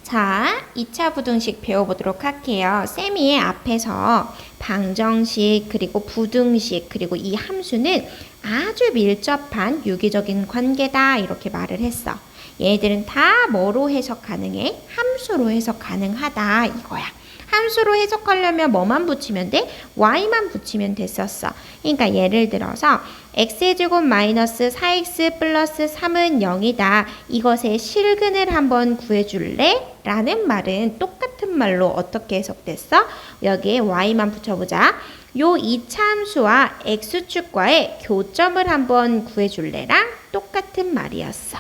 자, 2차 부등식 배워보도록 할게요. 쌤이 앞에서 방정식, 그리고 부등식, 그리고 이 함수는 아주 밀접한 유기적인 관계다 이렇게 말을 했어. 얘들은 다 뭐로 해석 가능해? 함수로 해석 가능하다 이거야. 함수로 해석하려면 뭐만 붙이면 돼? y만 붙이면 됐었어. 그러니까 예를 들어서 x제곱 마이너스 4x 플러스 3은 0이다. 이것의 실근을 한번 구해줄래? 라는 말은 똑같은 말로 어떻게 해석됐어? 여기에 y만 붙여보자. 요 2차 함수와 x축과의 교점을 한번 구해줄래랑 똑같은 말이었어.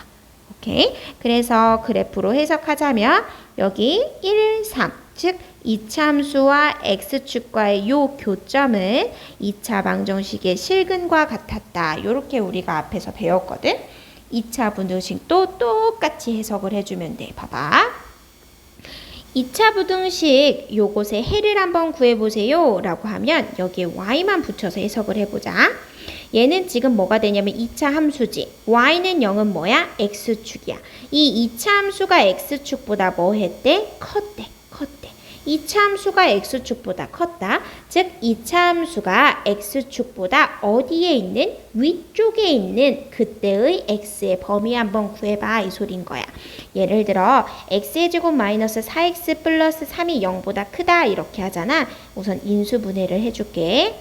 오케이? 그래서 그래프로 해석하자면 여기 1, 3, 즉 2차 함수와 x축과의 요 교점은 2차 방정식의 실근과 같았다. 이렇게 우리가 앞에서 배웠거든. 2차 부등식도 똑같이 해석을 해주면 돼. 봐봐. 2차 부등식 요것의 해를 한번 구해보세요 라고 하면 여기에 y만 붙여서 해석을 해보자. 얘는 지금 뭐가 되냐면 2차 함수지. y는 0은 뭐야? x축이야. 이 2차 함수가 x축보다 뭐 했대? 컸대. 2차 함수가 x축보다 컸다. 즉 2차 함수가 x축보다 어디에 있는? 위쪽에 있는 그때의 x의 범위 한번 구해봐 이 소린 거야. 예를 들어 x의 제곱 마이너스 4x 플러스 3이 0보다 크다 이렇게 하잖아. 우선 인수분해를 해줄게.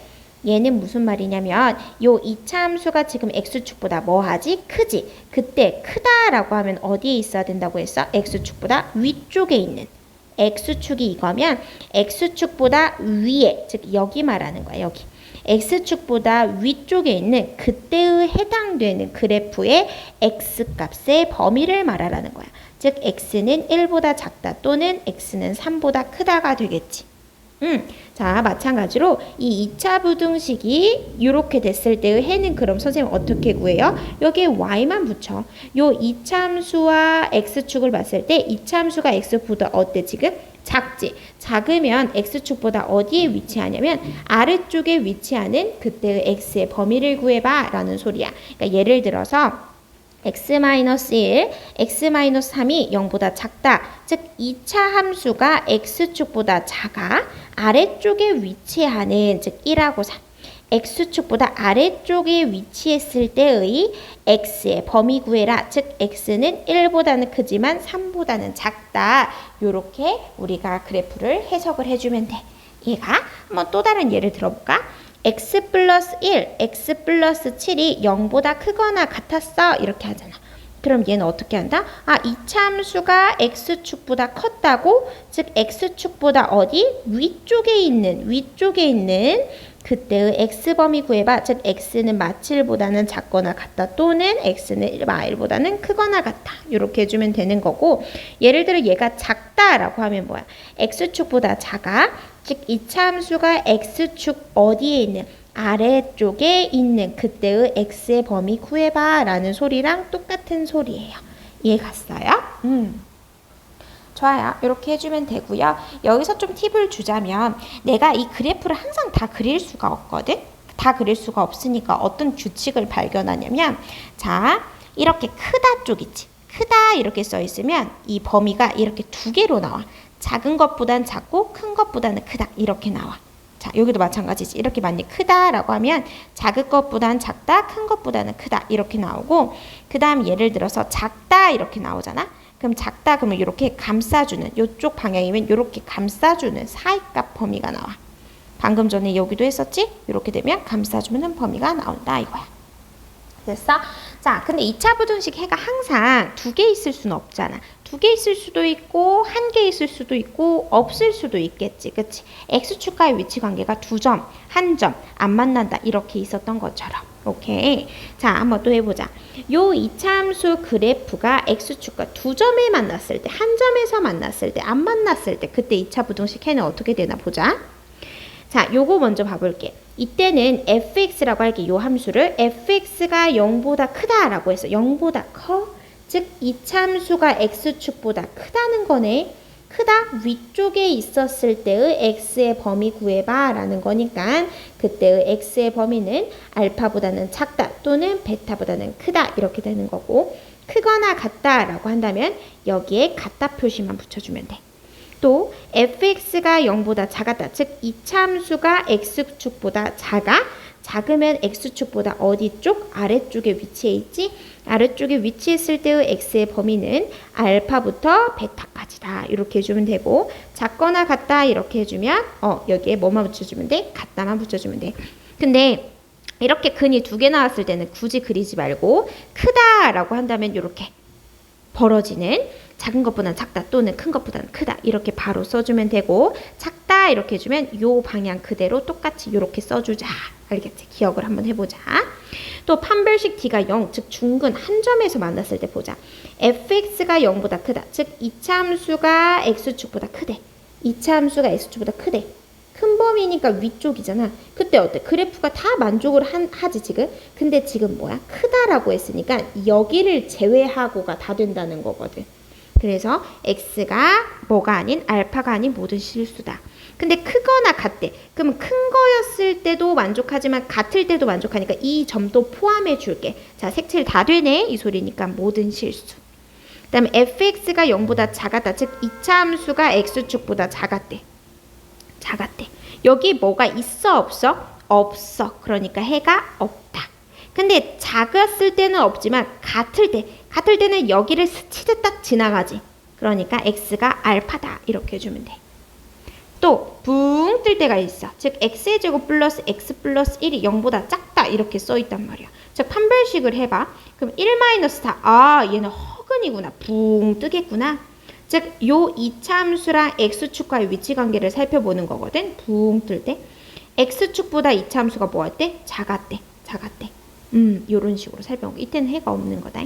얘는 무슨 말이냐면 요 2차 함수가 지금 x축보다 뭐하지? 크지? 그때 크다라고 하면 어디에 있어야 된다고 했어? x축보다 위쪽에 있는. x축이 이거면 x축보다 위에, 즉 여기 말하는 거야. 여기 x축보다 위쪽에 있는 그때의 해당되는 그래프의 x값의 범위를 말하라는 거야. 즉 x는 1보다 작다 또는 x는 3보다 크다가 되겠지. 자, 마찬가지로 이 2차 부등식이 이렇게 됐을 때의 해는 그럼 선생님 어떻게 구해요? 여기에 y만 붙여. 요 2차 함수와 x축을 봤을 때 2차 함수가 x보다 어때 지금? 작지. 작으면 x축보다 어디에 위치하냐면 아래쪽에 위치하는 그때의 x의 범위를 구해봐 라는 소리야. 그러니까 예를 들어서 x-1, x-3이 0보다 작다. 즉 2차 함수가 x축보다 작아 아래쪽에 위치하는 즉 1하고 3 x축보다 아래쪽에 위치했을 때의 x의 범위 구해라. 즉 x는 1보다는 크지만 3보다는 작다. 요렇게 우리가 그래프를 해석을 해주면 돼. 얘가 한번 또 다른 예를 들어볼까? x 플러스 1, x 플러스 7이 0보다 크거나 같았어. 이렇게 하잖아. 그럼 얘는 어떻게 한다? 아, 2차 함수가 x축보다 컸다고? 즉 x축보다 어디? 위쪽에 있는 그때의 x범위 구해봐. 즉 x는 마7보다는 작거나 같다 또는 x는 마1보다는 크거나 같다. 이렇게 해주면 되는 거고, 예를 들어 얘가 작다라고 하면 뭐야? x축보다 작아. 즉 2차 함수가 x축 어디에 있는? 아래쪽에 있는 그때의 x의 범위 구해봐 라는 소리랑 똑같은 소리예요. 이해 갔어요? 좋아요. 이렇게 해주면 되고요. 여기서 좀 팁을 주자면 내가 이 그래프를 항상 다 그릴 수가 없거든. 다 그릴 수가 없으니까 어떤 규칙을 발견하냐면, 자, 이렇게 크다 쪽 있지. 크다 이렇게 써 있으면 이 범위가 이렇게 두 개로 나와. 작은 것보단 작고 큰 것보다는 크다 이렇게 나와. 자, 여기도 마찬가지지. 이렇게 만약 크다라고 하면 작은 것보단 작다, 큰 것보다는 크다 이렇게 나오고, 그 다음 예를 들어서 작다 이렇게 나오잖아. 그럼 작다 그러면 이렇게 감싸주는, 이쪽 방향이면 이렇게 감싸주는 사이값 범위가 나와. 방금 전에 여기도 했었지? 이렇게 되면 감싸주는 범위가 나온다 이거야. 됐어? 자, 근데 2차 부등식 해가 항상 두 개 있을 수는 없잖아. 두 개 있을 수도 있고 한 개 있을 수도 있고 없을 수도 있겠지. 그치? x축과의 위치 관계가 두 점, 한 점 안 만난다 이렇게 있었던 것처럼. 오케이. 자, 한번 또 해보자. 요 2차 함수 그래프가 x축과 두 점에 만났을 때, 한 점에서 만났을 때, 안 만났을 때 그때 2차 부등식 해는 어떻게 되나 보자. 자, 요거 먼저 봐볼게. 이때는 fx라고 할게. 요 함수를 fx가 0보다 크다라고 해서 0보다 커. 즉 2차 함수가 x축보다 크다는 거네. 크다 위쪽에 있었을 때의 x의 범위 구해봐 라는 거니까 그때의 x의 범위는 알파보다는 작다 또는 베타보다는 크다 이렇게 되는 거고, 크거나 같다라고 한다면 여기에 같다 표시만 붙여주면 돼. 또 fx가 0보다 작았다. 즉 이차함수가 x축보다 작으면 x축보다 어디 쪽? 아래쪽에 위치해 있지? 아래쪽에 위치했을 때의 x의 범위는 알파부터 베타까지다. 이렇게 해주면 되고 작거나 같다 이렇게 해주면 여기에 뭐만 붙여주면 돼? 같다만 붙여주면 돼. 근데 이렇게 근이 두 개 나왔을 때는 굳이 그리지 말고 크다라고 한다면 이렇게 벌어지는 작은 것보다는 작다 또는 큰 것보다는 크다 이렇게 바로 써주면 되고 작다 이렇게 해주면 요 방향 그대로 똑같이 이렇게 써주자. 알겠지? 기억을 한번 해보자. 또 판별식 D가 0, 즉 중근 한 점에서 만났을 때 보자. fx가 0보다 크다. 즉 이차함수가 x축보다 크대. 이차함수가 x축보다 크대. 큰 범위니까 위쪽이잖아. 그때 어때? 그래프가 다 만족을 하지 지금. 근데 지금 뭐야? 크다라고 했으니까 여기를 제외하고가 다 된다는 거거든. 그래서 x가 뭐가 아닌 알파가 아닌 모든 실수다. 근데 크거나 같대. 그러면 큰 거였을 때도 만족하지만 같을 때도 만족하니까 이 점도 포함해 줄게. 자, 색칠 다 되네. 이 소리니까 모든 실수. 그 다음에 fx가 0보다 작았다. 즉 이차함수가 x축보다 작았대. 여기 뭐가 있어 없어? 없어. 그러니까 해가 없다. 근데 작았을 때는 없지만 같을 때는 여기를 스치듯 딱 지나가지. 그러니까 x가 알파다. 이렇게 해주면 돼. 또 붕 뜰 때가 있어. 즉 x의 제곱 플러스 x 플러스 1이 0보다 작다. 이렇게 써있단 말이야. 즉 판별식을 해봐. 그럼 1 마이너스 4. 아 얘는 허근이구나. 붕 뜨겠구나. 즉 요 이차함수랑 x축과의 위치관계를 살펴보는 거거든. 붕 뜰 때. x축보다 이차함수가 뭐 할 때? 작았대. 요런 식으로 살펴보고 이때는 해가 없는 거다.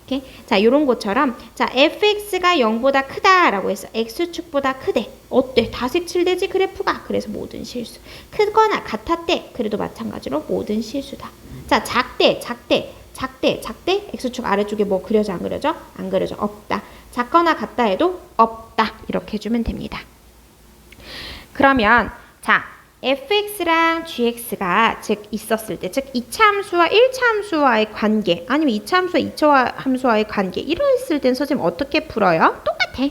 오케이? 자, 요런 것처럼 자, fx가 0보다 크다라고 해서 x축보다 크대. 어때? 다 색칠되지 그래프가. 그래서 모든 실수. 크거나 같았대. 그래도 마찬가지로 모든 실수다. 자, 작대. x축 아래쪽에 뭐 그려져 안 그려져? 안 그려져. 없다. 작거나 같다 해도 없다. 이렇게 해주면 됩니다. 그러면 자, fx랑 gx가 즉 있었을 때, 즉 2차 함수와 1차 함수와의 관계, 아니면 2차 함수와 2차 함수와의 관계 이랬을 땐 선생님 어떻게 풀어요? 똑같아.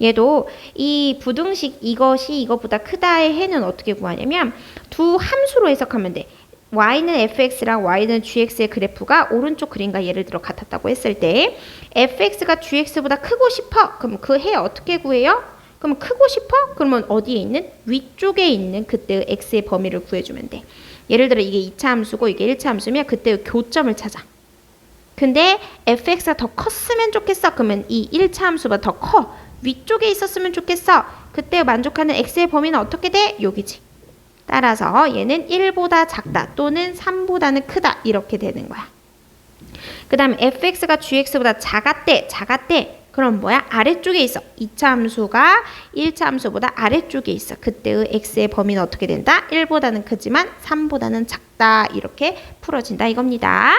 얘도 이 부등식 이것이 이것보다 크다의 해는 어떻게 구하냐면 두 함수로 해석하면 돼. y는 fx랑 y는 gx의 그래프가 오른쪽 그림과 예를 들어 같았다고 했을 때 fx가 gx보다 크고 싶어. 그럼 그 해 어떻게 구해요? 그럼 크고 싶어? 그러면 어디에 있는? 위쪽에 있는 그때의 x의 범위를 구해주면 돼. 예를 들어 이게 2차 함수고 이게 1차 함수면 그때의 교점을 찾아. 근데 fx가 더 컸으면 좋겠어. 그러면 이 1차 함수보다 더 커. 위쪽에 있었으면 좋겠어. 그때 만족하는 x의 범위는 어떻게 돼? 여기지. 따라서 얘는 1보다 작다 또는 3보다는 크다 이렇게 되는 거야. 그 다음 fx가 gx보다 작았대. 그럼 뭐야? 아래쪽에 있어. 2차 함수가 1차 함수보다 아래쪽에 있어. 그때의 x의 범위는 어떻게 된다? 1보다는 크지만 3보다는 작다. 이렇게 풀어진다 이겁니다.